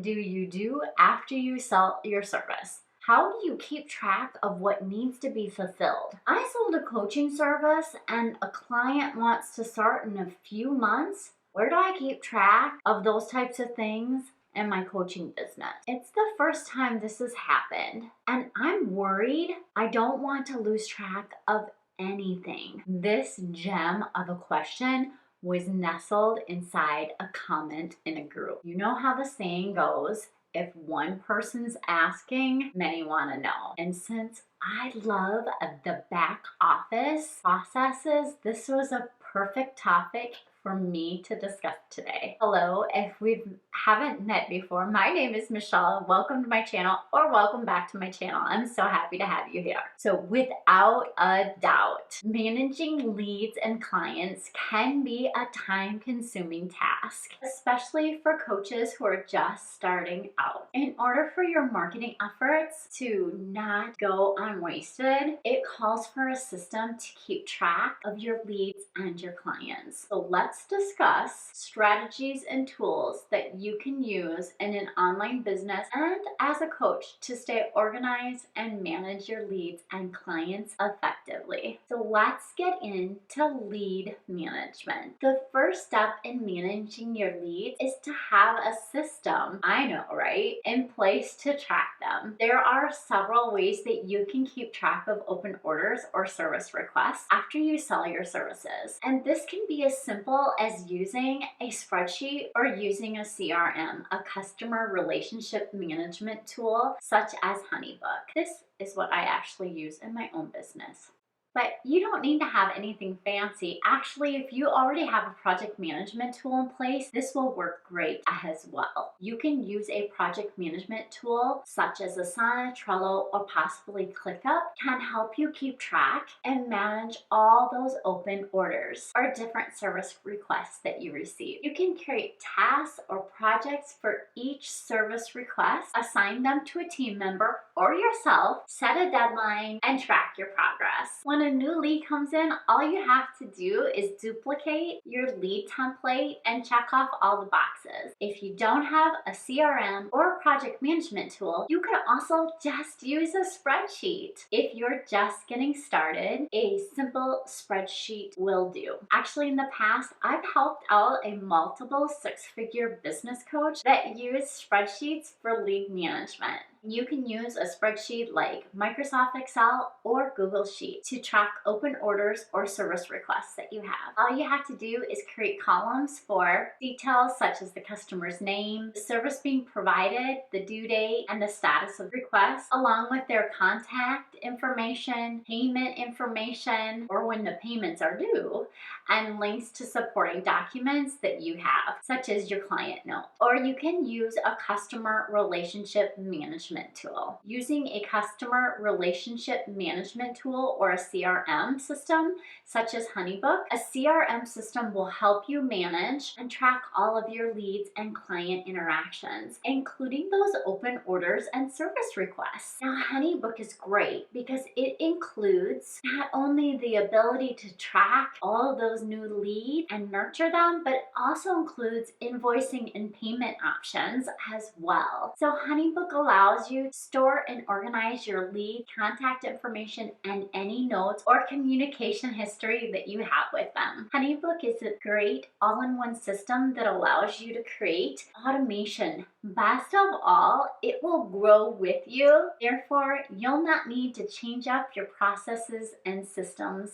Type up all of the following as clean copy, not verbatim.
do you do after you sell your service? How do you keep track of what needs to be fulfilled? I sold a coaching service and a client wants to start in a few months. Where do I keep track of those types of things in my coaching business? It's the first time this has happened, and I'm worried. I don't want to lose track of anything. This gem of a question was nestled inside a comment in a group. You know how the saying goes, if one person's asking, many want to know. And since I love the back office processes, this was a perfect topic for me to discuss today. Hello, if we haven't met before, my name is Michelle. Welcome to my channel, or welcome back to my channel. I'm so happy to have you here. So without a doubt, managing leads and clients can be a time-consuming task, especially for coaches who are just starting out. In order for your marketing efforts to not go unwasted, it calls for a system to keep track of your leads and your clients. So let's discuss strategies and tools that you can use in an online business and as a coach to stay organized and manage your leads and clients effectively. So let's get into lead management. The first step in managing your leads is to have a system, I know, right, in place to track them. There are several ways that you can keep track of open orders or service requests after you sell your services. And this can be as simple as using a spreadsheet or using a CRM, a customer relationship management tool such as Honeybook. This is what I actually use in my own business. But you don't need to have anything fancy. Actually, if you already have a project management tool in place, this will work great as well. You can use a project management tool such as Asana, Trello, or possibly ClickUp can help you keep track and manage all those open orders or different service requests that you receive. You can create tasks or projects for each service request, assign them to a team member or yourself, set a deadline, and track your progress. When a new lead comes in, all you have to do is duplicate your lead template and check off all the boxes. If you don't have a CRM or a project management tool, you could also just use a spreadsheet. If you're just getting started, a simple spreadsheet will do. Actually, in the past, I've helped out a multiple six-figure business coach that used spreadsheets for lead management. You can use a spreadsheet like Microsoft Excel or Google Sheets to track open orders or service requests that you have. All you have to do is create columns for details such as the customer's name, the service being provided, the due date, and the status of request, along with their contact information, payment information, or when the payments are due, and links to supporting documents that you have, such as your client note. Or you can use a customer relationship management tool. Using a customer relationship management tool or a CRM system such as Honeybook, a CRM system will help you manage and track all of your leads and client interactions, including those open orders and service requests. Now, Honeybook is great because it includes not only the ability to track all of those new leads and nurture them, but it also includes invoicing and payment options as well. So Honeybook allows you to store and organize your lead contact information and any notes or communication history that you have with them. Honeybook is a great all-in-one system that allows you to create automation. Best of all, it will grow with you. Therefore, you'll not need to change up your processes and systems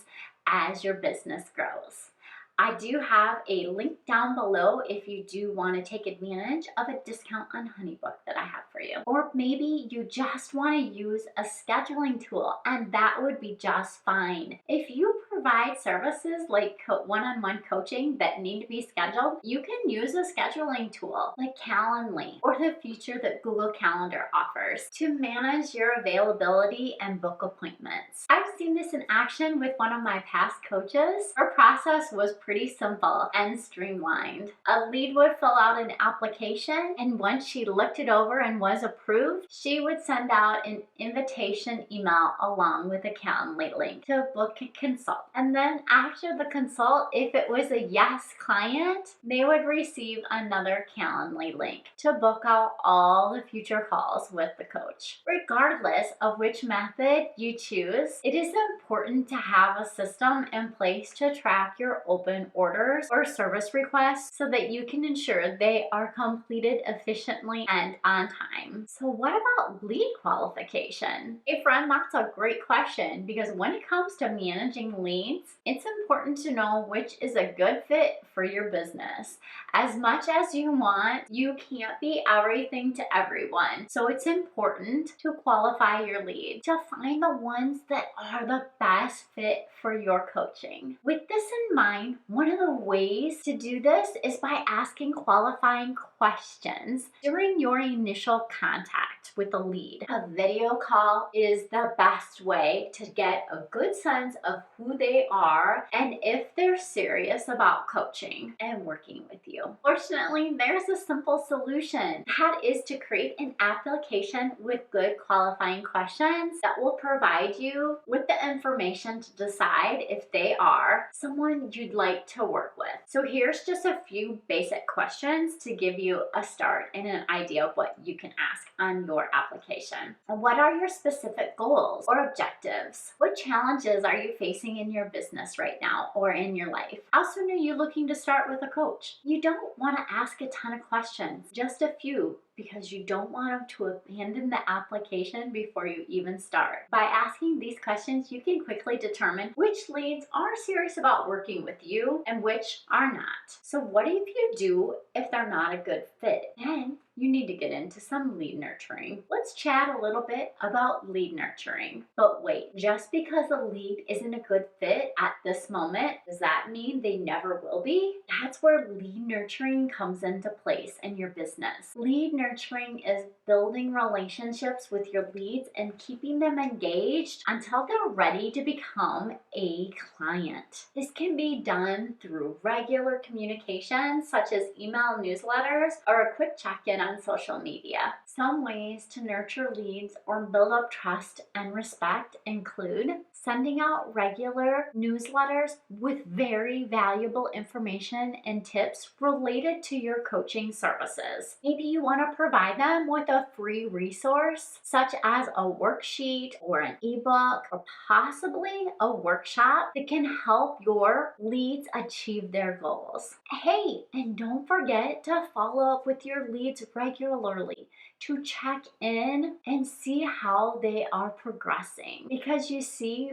as your business grows. I do have a link down below if you do want to take advantage of a discount on Honeybook that I have for you. Or maybe you just want to use a scheduling tool, and that would be just fine. If you provide services like one-on-one coaching that need to be scheduled, you can use a scheduling tool like Calendly or the feature that Google Calendar offers to manage your availability and book appointments. I've seen this in action with one of my past coaches. Her process was pretty simple and streamlined. A lead would fill out an application, and once she looked it over and was approved, she would send out an invitation email along with a Calendly link to book a consult. And then after the consult, if it was a yes client, they would receive another Calendly link to book out all the future calls with the coach. Regardless of which method you choose, it is important to have a system in place to track your open orders or service requests so that you can ensure they are completed efficiently and on time. So what about lead qualification? Hey friend, that's a great question, because when it comes to managing leads, it's important to know which is a good fit for your business. As much as you want, you can't be everything to everyone. So it's important to qualify your leads, to find the ones that are the best fit for your coaching. With this in mind, one of the ways to do this is by asking qualifying questions during your initial contact with the lead. A video call is the best way to get a good sense of who they are and if they're serious about coaching and working with you. Fortunately, there's a simple solution. That is to create an application with good qualifying questions that will provide you with the information to decide if they are someone you'd like to work with. So here's just a few basic questions to give you a start and an idea of what you can ask on your application. What are your specific goals or objectives? What challenges are you facing in your business right now or in your life? How soon are you looking to start with a coach? You don't want to ask a ton of questions, just a few, because you don't want them to abandon the application before you even start. By asking these questions, you can quickly determine which leads are serious about working with you and which are not. So what if you do if they're not a good fit? Then you need to get into some lead nurturing. Let's chat a little bit about lead nurturing. But wait, just because a lead isn't a good fit at this moment, does that mean they never will be? That's where lead nurturing comes into place in your business. Lead nurturing is building relationships with your leads and keeping them engaged until they're ready to become a client. This can be done through regular communication, such as email newsletters or a quick check-in on social media. Some ways to nurture leads or build up trust and respect include sending out regular newsletters with very valuable information and tips related to your coaching services. Maybe you want to provide them with a free resource, such as a worksheet or an ebook, or possibly a workshop that can help your leads achieve their goals. Hey, and don't forget to follow up with your leads regularly to check in and see how they are progressing, because you see,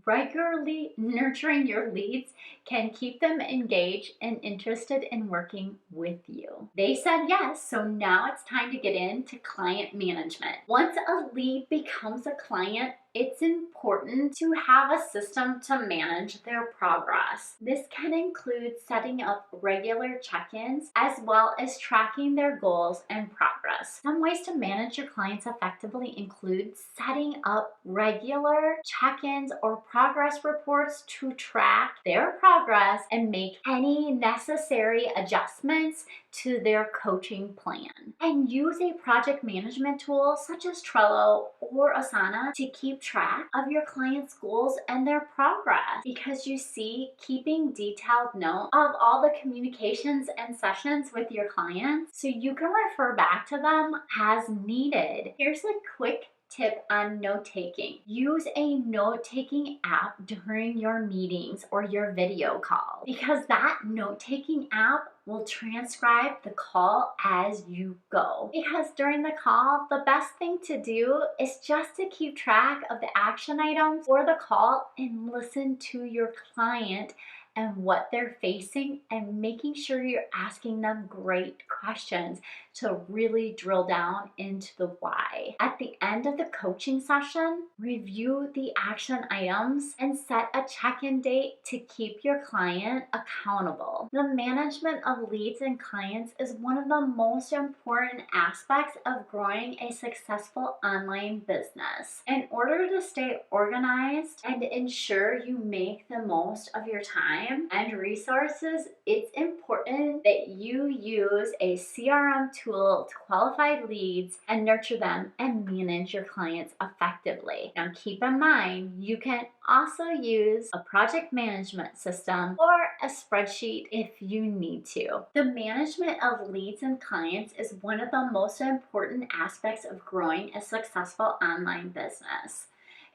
regularly nurturing your leads can keep them engaged and interested in working with you. They said yes, so now it's time to get into client management. Once a lead becomes a client, it's important to have a system to manage their progress. This can include setting up regular check-ins as well as tracking their goals and progress. Some ways to manage your clients effectively include setting up regular check-ins or progress reports to track their progress and make any necessary adjustments to their coaching plan. And use a project management tool such as Trello or Asana to keep track of your clients' goals and their progress, because you see, keeping detailed note of all the communications and sessions with your clients so you can refer back to them as needed. Here's a quick tip on note-taking. Use a note-taking app during your meetings or your video calls, because that note-taking app will transcribe the call as you go. Because during the call, the best thing to do is just to keep track of the action items for the call and listen to your client and what they're facing, and making sure you're asking them great questions to really drill down into the why. At the end of the coaching session, review the action items and set a check-in date to keep your client accountable. The management of leads and clients is one of the most important aspects of growing a successful online business. In order to stay organized and ensure you make the most of your time, time and resources, it's important that you use a CRM tool to qualify leads and nurture them and manage your clients effectively. Now, keep in mind, you can also use a project management system or a spreadsheet if you need to. The management of leads and clients is one of the most important aspects of growing a successful online business.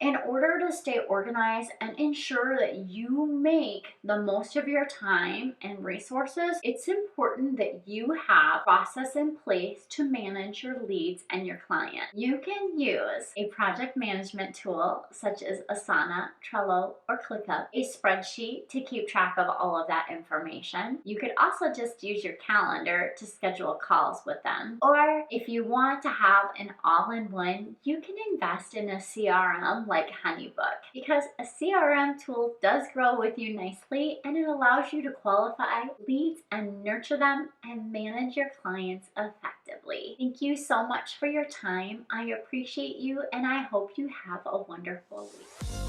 In order to stay organized and ensure that you make the most of your time and resources, it's important that you have a process in place to manage your leads and your client. You can use a project management tool such as Asana, Trello, or ClickUp, a spreadsheet to keep track of all of that information. You could also just use your calendar to schedule calls with them. Or if you want to have an all-in-one, you can invest in a CRM like Honeybook, because a CRM tool does grow with you nicely and it allows you to qualify leads and nurture them and manage your clients effectively. Thank you so much for your time. I appreciate you and I hope you have a wonderful week.